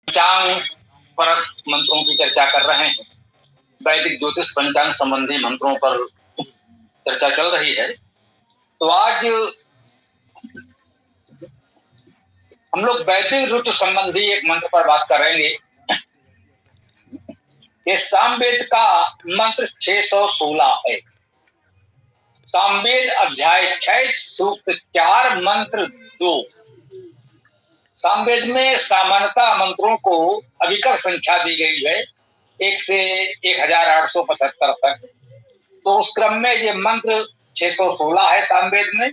पंचांग पर मंत्रों की चर्चा कर रहे हैं। वैदिक ज्योतिष पंचांग संबंधी मंत्रों पर चर्चा चल रही है। तो आज हम लोग वैदिक ऋतु संबंधी एक मंत्र पर बात करेंगे। ये सामवेद का मंत्र 616 है। सामवेद अध्याय 6 सूक्त 4 मंत्र 2। सामवेद में सामान्यतः मंत्रों को अभिकर संख्या दी गई है 1 से 1875 तक। तो उस क्रम में ये मंत्र 616 है सामवेद में।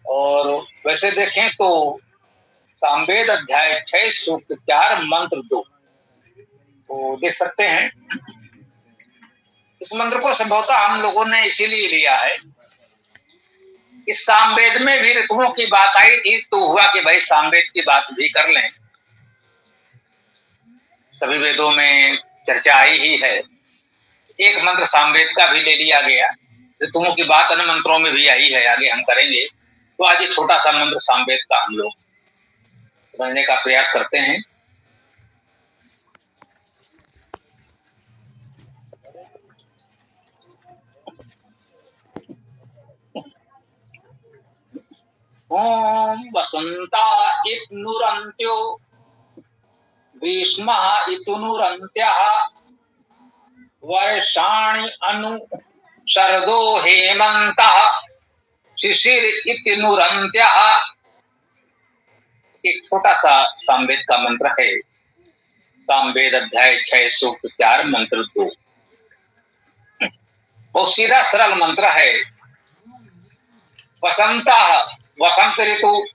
और वैसे देखें तो सामवेद अध्याय 6 सूक्त 4 मंत्र 2 तो देख सकते हैं। इस मंत्र को संभवतः हम लोगों ने इसीलिए लिया है। इस सामवेद में भी ऋतुओं की बात आई थी तो हुआ कि भाई सामवेद की बात भी कर लें। सभी वेदों में चर्चा आई ही है। एक मंत्र सामवेद का भी ले लिया गया। ऋतुओं की बात अन्य मंत्रों में भी आई है, आगे हम करेंगे। तो आज एक छोटा सा मंत्र सामवेद का हम लोग समझने का प्रयास करते हैं। ओम वसंता इत्नुरन्त्यो ग्रीष्मः इतुनुरन्त्यः वर्षाणि अनु शरदो हेमन्तः शिशिर इत्नुरन्त्यः। एक छोटा सा सामवेद का मंत्र है। सामवेद अध्याय 6 सूक्त 4 मंत्र 2। बहुत सीधा सरल मंत्र है। वसंतः वसंत ऋतु,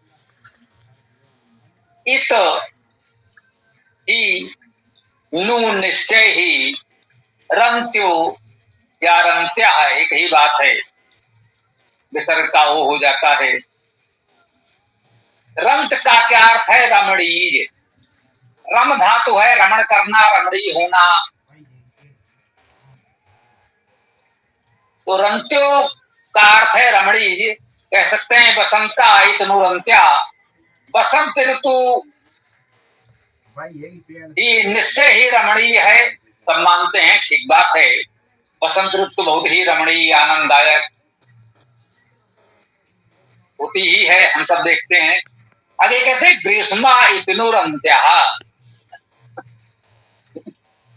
इत ही नु निश्चय ही, रंत्यो या रंत्या एक ही बात है, विसर्ग का वो हो जाता है। रंत का क्या अर्थ है? रमणीय। रम धातु है रमण करना, रमणीय होना। तो रंत्यो का अर्थ है रमणीय। कह सकते हैं बसंता इतनुरंत्या, बसंत ऋतु निश्चय ही रमणीय है। सब मानते हैं, ठीक बात है। बसंत ऋतु बहुत ही रमणीय आनंददायक होती ही है, हम सब देखते हैं। आगे कहते हैं ग्रीष्मा इतनुरंत्या।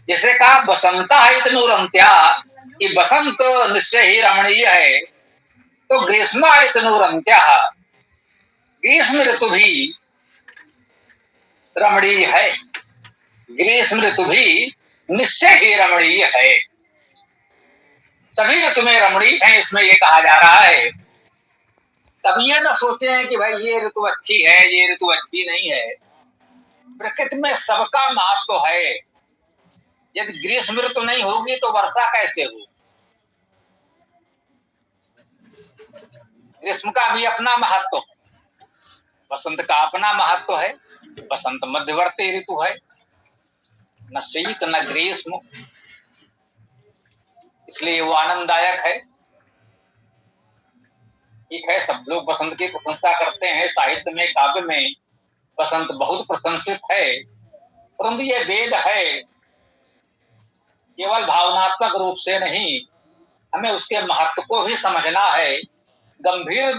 जैसे कहा बसंता इतनुरंत्या कि बसंत निश्चय ही रमणीय है, तो ग्रीष्मा इतनुरंत्या, ग्रीष्म ऋतु भी रमणीय है। ग्रीष्म ऋतु भी निश्चय ही रमणीय है। सभी ऋतु में रमणीय है, इसमें ये कहा जा रहा है। तब ये न सोचते हैं कि भाई ये ऋतु अच्छी है, ये ऋतु अच्छी नहीं है। प्रकृति में सबका महत्व है। यदि ग्रीष्म ऋतु नहीं होगी तो वर्षा कैसे हो? ग्रीष्म का भी अपना महत्व है, वसंत का अपना महत्व है। वसंत मध्यवर्ती ऋतु है, न शीत न ग्रीष्म, इसलिए वो आनंददायक है। ठीक है, सब लोग बसंत की प्रशंसा करते हैं। साहित्य में, काव्य में बसंत बहुत प्रशंसित है। परंतु ये वेद है, केवल भावनात्मक रूप से नहीं, हमें उसके महत्व को भी समझना है। गंभीर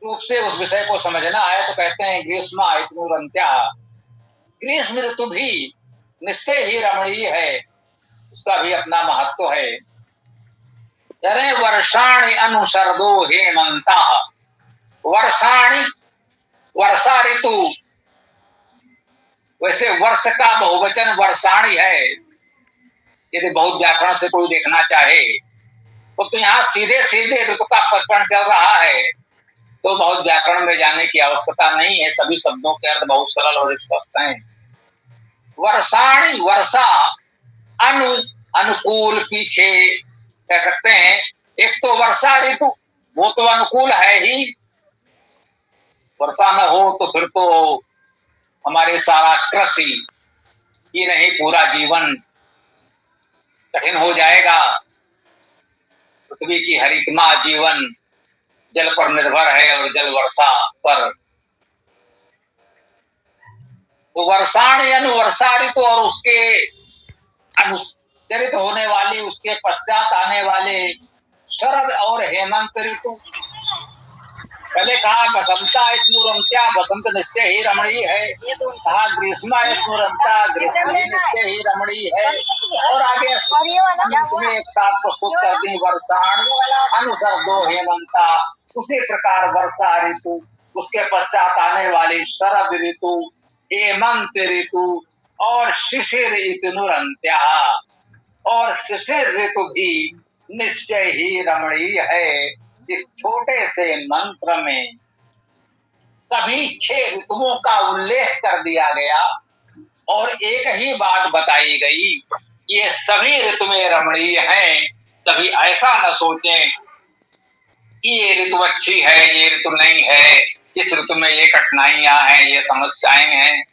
रूप से उस विषय को समझना है। तो कहते हैं ग्रीष्मा इतनुरंत्या, ग्रीष्म ऋतु भी निश्चय ही रमणीय है, उसका भी अपना महत्व है। अरे वर्षाणि अनुशरदो हेमंता, वर्षाणि वर्षा ऋतु। वैसे वर्ष का बहुवचन वर्षाणि है। यदि बहुत व्याकरण से कोई देखना चाहे तो यहाँ सीधे सीधे ऋतु का प्रकरण चल रहा है, तो बहुत व्याकरण में जाने की आवश्यकता नहीं है। सभी शब्दों के अर्थ बहुत सरल और स्पष्ट हैं। वर्षाणि वर्षा, अनुकूल, पीछे कह सकते हैं। एक तो वर्षा ऋतु, वो तो अनुकूल है ही। वर्षा न हो तो फिर तो हमारे सारा कृषि ही नहीं, पूरा जीवन कठिन हो जाएगा। पृथ्वी की हरितमा जीवन जल पर निर्भर है और जल वर्षा पर। तो वर्षाण यानी वर्षा ऋतु और उसके अनुचरित होने वाली, उसके पश्चात आने वाले शरद और हेमंत ऋतु। पहले कहा बसंता इतनुरंत्या, बसंत निश्चय ही रमणीय है। कहा ग्रीष्मा इतनुरंता, ग्रीष्म निश्चय ही रमणीय है। और आगे तुम्हें एक साथ प्रस्तुत कर दी वर्षाण अनुसर दो हेमंता। उसी प्रकार वर्षा ऋतु, उसके पश्चात आने वाली शरद ऋतु, हेमंत ऋतु और शिशिर इतनुरंत्या। और शिशिर ऋतु भी निश्चय ही रमणीय है। इस छोटे से मंत्र में सभी 6 ऋतुओं का उल्लेख कर दिया गया और एक ही बात बताई गई, ये सभी ऋतुएं रमणीय हैं। कभी ऐसा न सोचें कि ये ऋतु अच्छी है, ये ऋतु नहीं है, इस ऋतु में ये कठिनाइयां हैं, ये समस्याएं हैं।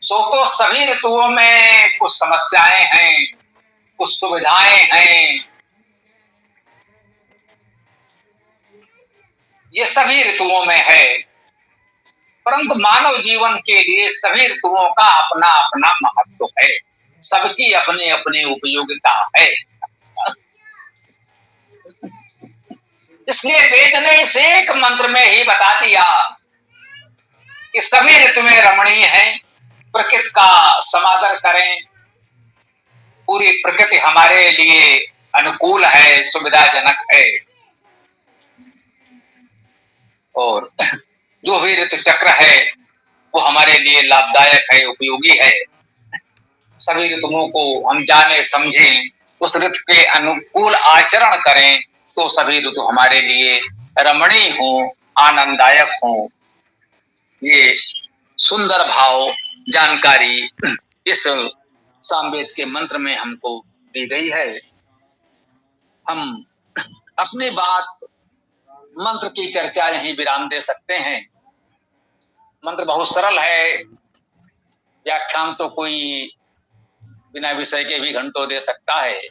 सो तो सभी ऋतुओं में कुछ समस्याएं हैं, कुछ सुविधाएं हैं। ये सभी ऋतुओं में है, परंतु मानव जीवन के लिए सभी ऋतुओं का अपना अपना महत्व है, सबकी अपनी अपनी उपयोगिता है। इसलिए वेद ने इस एक मंत्र में ही बता दिया कि सभी ऋतुएं रमणीय हैं। प्रकृति का समादर करें, पूरी प्रकृति हमारे लिए अनुकूल है, सुविधाजनक है। और जो भी ऋतु चक्र है वो हमारे लिए लाभदायक है, उपयोगी है। सभी ऋतुओं को हम जाने समझें, उस ऋतु के अनुकूल आचरण करें तो सभी ऋतु हमारे लिए रमणीय हो, आनंददायक हो। ये सुंदर भाव जानकारी इस सामवेद के मंत्र में हमको दी गई है। हम अपनी बात मंत्र की चर्चा यहीं विराम दे सकते हैं। मंत्र बहुत सरल है, व्याख्यान तो कोई बिना विषय के भी घंटों दे सकता है,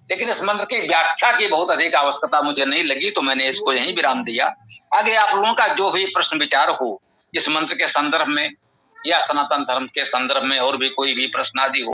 लेकिन इस मंत्र की व्याख्या की बहुत अधिक आवश्यकता मुझे नहीं लगी, तो मैंने इसको यहीं विराम दिया। आगे आप लोगों का जो भी प्रश्न विचार हो इस मंत्र के संदर्भ में या सनातन धर्म के संदर्भ में और भी कोई भी प्रश्न आदि हो